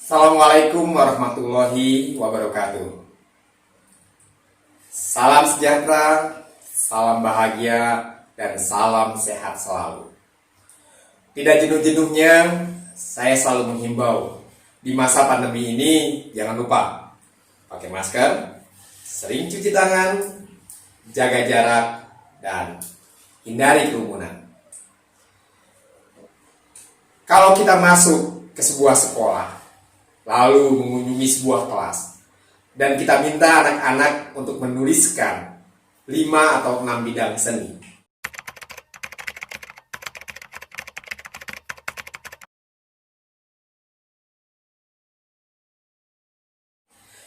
Assalamualaikum warahmatullahi wabarakatuh. Salam sejahtera, salam bahagia, dan salam sehat selalu. Tidak jenuh-jenuhnya, saya selalu menghimbau di masa pandemi ini jangan lupa pakai masker, sering cuci tangan, jaga jarak, dan hindari kerumunan. Kalau kita masuk ke sebuah sekolah, lalu mengunjungi sebuah kelas, dan kita minta anak-anak untuk menuliskan 5 atau 6 bidang seni.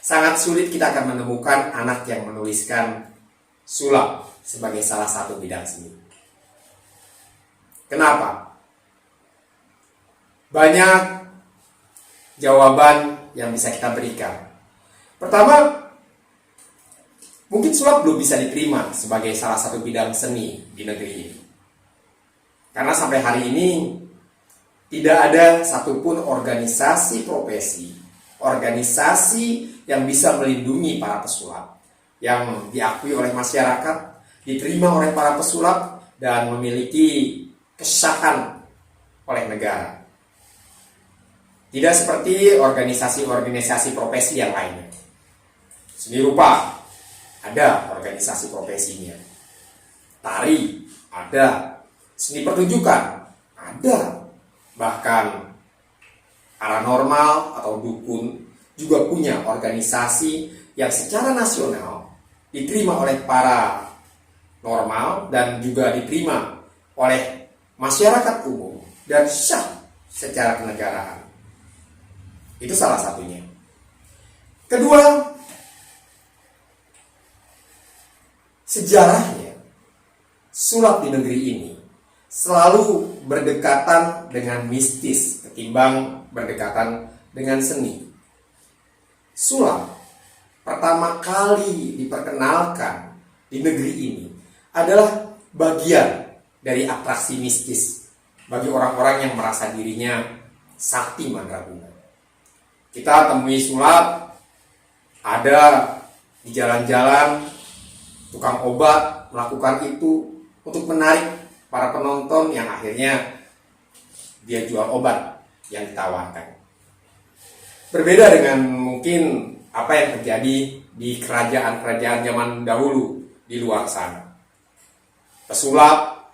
Sangat sulit kita akan menemukan anak yang menuliskan sulap sebagai salah satu bidang seni. Kenapa? Banyak jawaban yang bisa kita berikan. Pertama, mungkin sulap belum bisa diterima sebagai salah satu bidang seni di negeri ini. Karena sampai hari ini tidak ada satupun organisasi profesi, organisasi yang bisa melindungi para pesulap, yang diakui oleh masyarakat, diterima oleh para pesulap, dan memiliki kesahan oleh negara. Tidak seperti organisasi-organisasi profesi yang lainnya. Seni rupa, ada organisasi profesinya. Tari, ada. Seni pertunjukan, ada. Bahkan paranormal atau dukun juga punya organisasi yang secara nasional diterima oleh para normal dan juga diterima oleh masyarakat umum dan sah secara kenegaraan. Itu salah satunya. Kedua, sejarahnya sulap di negeri ini selalu berdekatan dengan mistis ketimbang berdekatan dengan seni. Sulap pertama kali diperkenalkan di negeri ini adalah bagian dari atraksi mistis bagi orang-orang yang merasa dirinya sakti mandraguna. Kita temui sulap ada di jalan-jalan, tukang obat melakukan itu untuk menarik para penonton yang akhirnya dia jual obat yang ditawarkan. Berbeda dengan mungkin apa yang terjadi di kerajaan-kerajaan zaman dahulu di luar sana. Pesulap,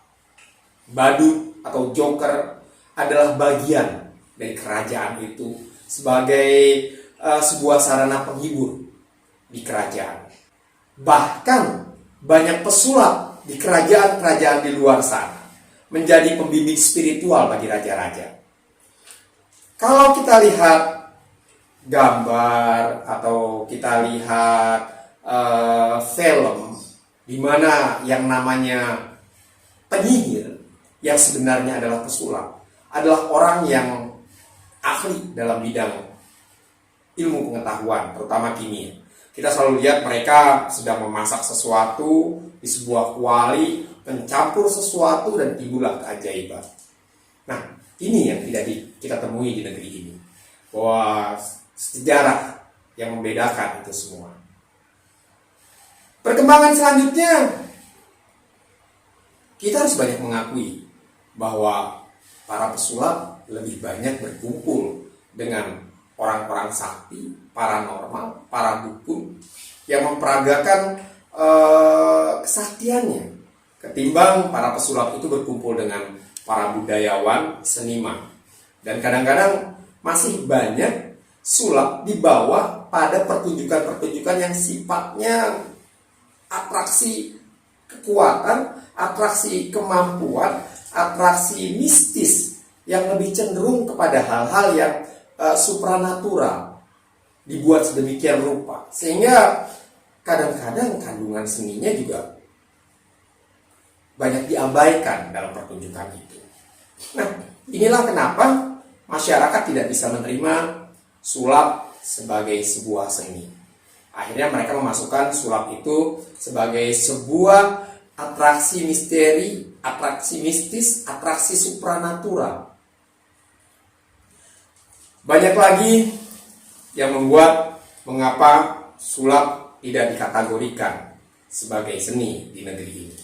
badut atau joker adalah bagian dari kerajaan itu sebagai sebuah sarana penghibur di kerajaan. Bahkan banyak pesulap di kerajaan-kerajaan di luar sana menjadi pembimbing spiritual bagi raja-raja. Kalau kita lihat gambar atau kita lihat film di mana yang namanya penyihir yang sebenarnya adalah pesulap adalah orang yang ahli dalam bidang ilmu pengetahuan, terutama kimia. Kita selalu lihat mereka sedang memasak sesuatu di sebuah kuali, mencampur sesuatu dan timbullah keajaiban. Nah, ini yang tidak kita temui di negeri ini. Bahwa sejarah yang membedakan itu semua. Perkembangan selanjutnya, kita harus banyak mengakui bahwa para pesulap lebih banyak berkumpul dengan orang-orang sakti, paranormal, para dukun yang memperagakan kesaktiannya ketimbang para pesulap itu berkumpul dengan para budayawan, seniman. Dan kadang-kadang masih banyak sulap dibawa pada pertunjukan-pertunjukan yang sifatnya atraksi kekuatan, atraksi kemampuan, atraksi mistis yang lebih cenderung kepada hal-hal yang supranatural dibuat sedemikian rupa sehingga kadang-kadang kandungan seninya juga banyak diabaikan dalam pertunjukan itu. Nah, inilah kenapa masyarakat tidak bisa menerima sulap sebagai sebuah seni. Akhirnya mereka memasukkan sulap itu sebagai sebuah atraksi misteri, atraksi mistis, atraksi supranatural. Banyak lagi yang membuat mengapa sulap tidak dikategorikan sebagai seni di negeri ini.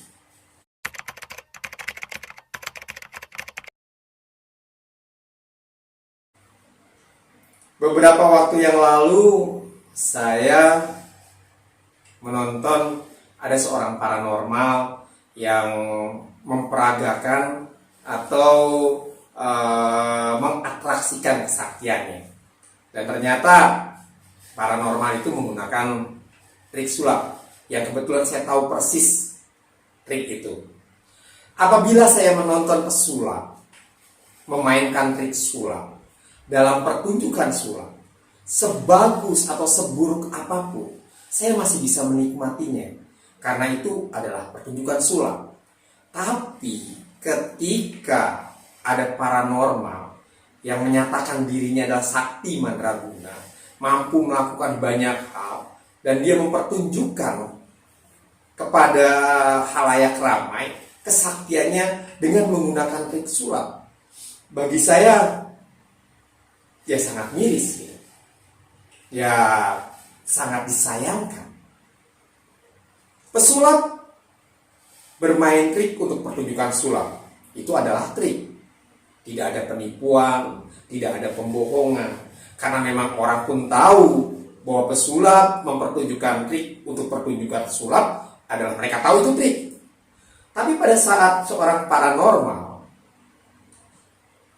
Beberapa waktu yang lalu saya menonton ada seorang paranormal yang memperagakan atau mengatraksikan kesaktiannya. Dan ternyata paranormal itu menggunakan trik sulap yang kebetulan saya tahu persis trik itu. Apabila saya menonton pesulap memainkan trik sulap dalam pertunjukan sulap, sebagus atau seburuk apapun, saya masih bisa menikmatinya karena itu adalah pertunjukan sulap. Tapi ketika ada paranormal yang menyatakan dirinya adalah sakti mandraguna, mampu melakukan banyak hal, dan dia mempertunjukkan kepada halayak ramai kesaktiannya dengan menggunakan trik sulap, bagi saya ya sangat miris gitu. Ya sangat disayangkan. Pesulap bermain trik untuk pertunjukan sulap itu adalah trik. Tidak ada penipuan, tidak ada pembohongan. Karena memang orang pun tahu bahwa pesulap mempertunjukkan trik untuk pertunjukan sulap adalah mereka tahu itu trik. Tapi pada saat seorang paranormal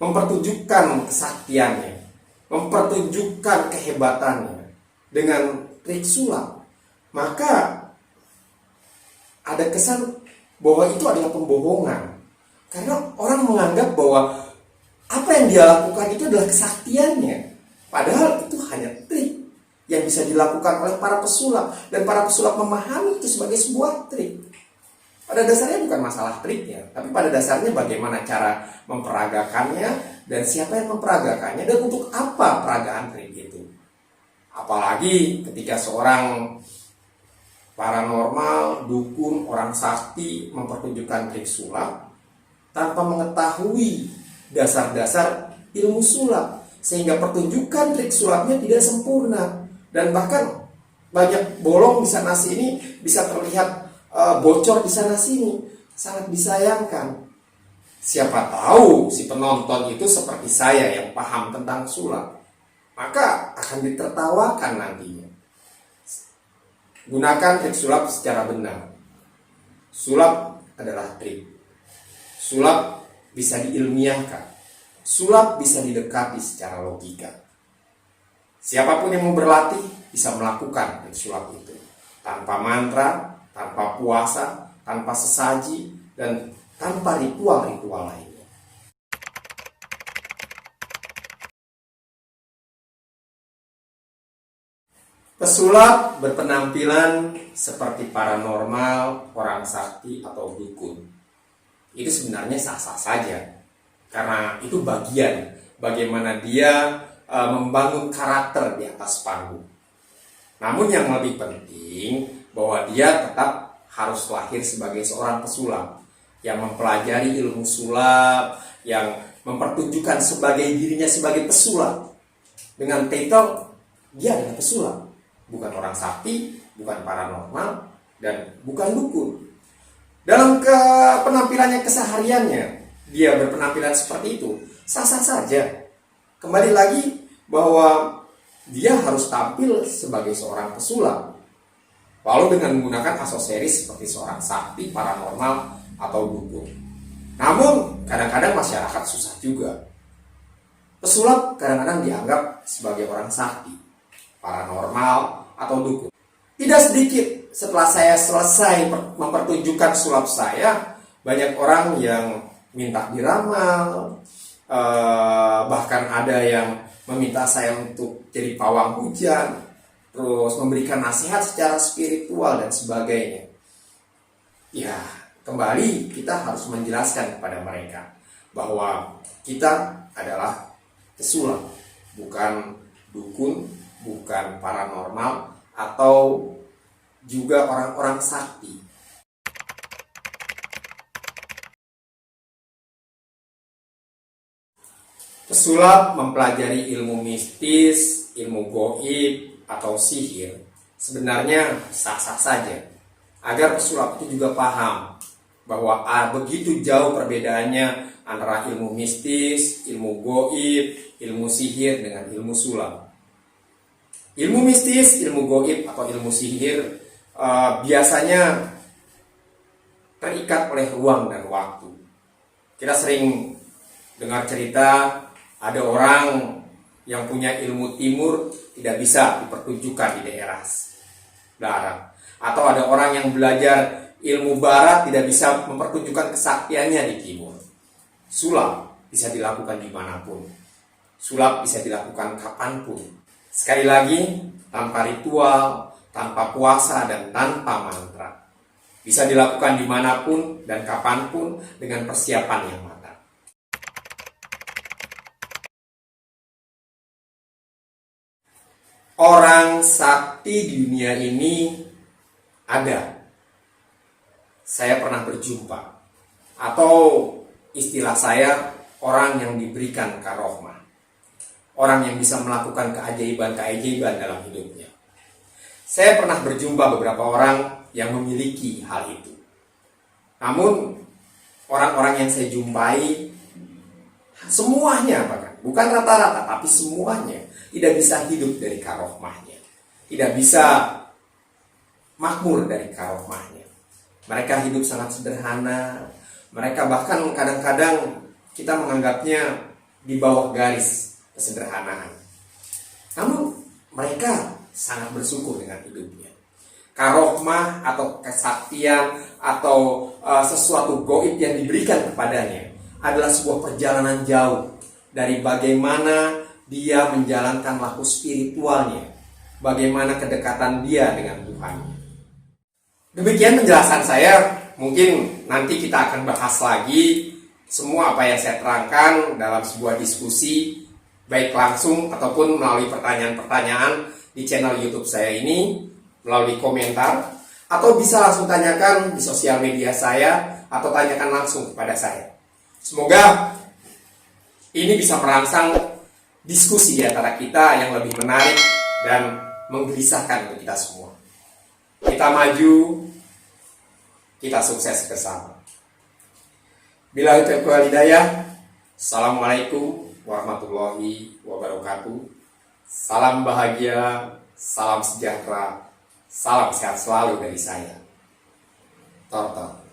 mempertunjukkan kesaktiannya, mempertunjukkan kehebatannya dengan trik sulap, maka ada kesan bahwa itu adalah pembohongan. Karena orang menganggap bahwa apa yang dia lakukan itu adalah kesaktiannya. Padahal itu hanya trik yang bisa dilakukan oleh para pesulap. Dan para pesulap memahami itu sebagai sebuah trik. Pada dasarnya bukan masalah triknya, tapi pada dasarnya bagaimana cara memperagakannya dan siapa yang memperagakannya dan untuk apa peragaan trik itu. Apalagi ketika seorang paranormal, dukun, orang sakti mempertunjukkan trik sulap tanpa mengetahui dasar-dasar ilmu sulap, sehingga pertunjukan trik sulapnya tidak sempurna dan bahkan banyak bolong di sana sini, bisa terlihat bocor di sana sini. Sangat disayangkan. Siapa tahu si penonton itu seperti saya yang paham tentang sulap, maka akan ditertawakan nantinya. Gunakan trik sulap secara benar. Sulap adalah trik. Sulap bisa diilmiahkan. Sulap bisa didekati secara logika. Siapapun yang mau berlatih bisa melakukan trik sulap itu tanpa mantra, tanpa puasa, tanpa sesaji, dan tanpa ritual-ritual lainnya. Pesulap berpenampilan seperti paranormal, orang sakti, atau dukun. Itu sebenarnya sah-sah saja, karena itu bagian bagaimana dia membangun karakter di atas panggung. Namun yang lebih penting bahwa dia tetap harus lahir sebagai seorang pesulap yang mempelajari ilmu sulap, yang mempertunjukkan sebagai dirinya sebagai pesulap dengan titel dia adalah pesulap, bukan orang sakti, bukan paranormal, dan bukan dukun. Dalam penampilannya kesehariannya dia berpenampilan seperti itu, sah-sah saja. Kembali lagi bahwa dia harus tampil sebagai seorang pesulap, walau dengan menggunakan aksesoris seperti seorang sakti, paranormal, atau dukun. Namun kadang-kadang masyarakat susah juga. Pesulap kadang-kadang dianggap sebagai orang sakti, paranormal, atau dukun. Tidak sedikit setelah saya selesai mempertunjukkan sulap saya, banyak orang yang minta diramal, bahkan ada yang meminta saya untuk jadi pawang hujan, terus memberikan nasihat secara spiritual dan sebagainya. Ya, kembali kita harus menjelaskan kepada mereka bahwa kita adalah pesulap, bukan dukun, bukan paranormal, atau juga orang-orang sakti. Pesulap mempelajari ilmu mistis ilmu goib atau sihir sebenarnya sah-sah saja, agar pesulap itu juga paham bahwa begitu jauh perbedaannya antara ilmu mistis, ilmu goib, ilmu sihir dengan ilmu sulap. Ilmu mistis, ilmu goib atau ilmu sihir biasanya terikat oleh ruang dan waktu. Kita sering dengar cerita ada orang yang punya ilmu timur tidak bisa dipertunjukkan di daerah barat, atau ada orang yang belajar ilmu barat tidak bisa mempertunjukkan kesaktiannya di timur. Sulap bisa dilakukan dimanapun, sulap bisa dilakukan kapanpun. Sekali lagi, tanpa ritual, tanpa puasa, dan tanpa mantra. Bisa dilakukan dimanapun dan kapanpun dengan persiapan yang matang. Orang sakti di dunia ini ada. Saya pernah berjumpa, atau istilah saya, orang yang diberikan karohmah, orang yang bisa melakukan keajaiban-keajaiban dalam hidupnya. Saya pernah berjumpa beberapa orang yang memiliki hal itu. Namun orang-orang yang saya jumpai, semuanya bahkan, bukan rata-rata, tapi semuanya tidak bisa hidup dari karohmahnya, tidak bisa makmur dari karohmahnya. Mereka hidup sangat sederhana. Mereka bahkan kadang-kadang kita menganggapnya di bawah garis kesederhanaan. Namun mereka sangat bersyukur dengan hidupnya. Karohmah atau kesaktian atau sesuatu goib yang diberikan kepadanya adalah sebuah perjalanan jauh dari bagaimana dia menjalankan laku spiritualnya, bagaimana kedekatan dia dengan Tuhan. Demikian penjelasan saya. Mungkin nanti kita akan bahas lagi semua apa yang saya terangkan dalam sebuah diskusi, baik langsung ataupun melalui pertanyaan-pertanyaan di channel YouTube saya ini, melalui komentar, atau bisa langsung tanyakan di sosial media saya, atau tanyakan langsung kepada saya. Semoga ini bisa merangsang diskusi di antara kita yang lebih menarik dan menggelisahkan untuk kita semua. Kita maju, kita sukses bersama. Bila taufiq wal hidayah. Assalamualaikum warahmatullahi wabarakatuh. Salam bahagia, salam sejahtera, salam sehat selalu dari saya, Tortor.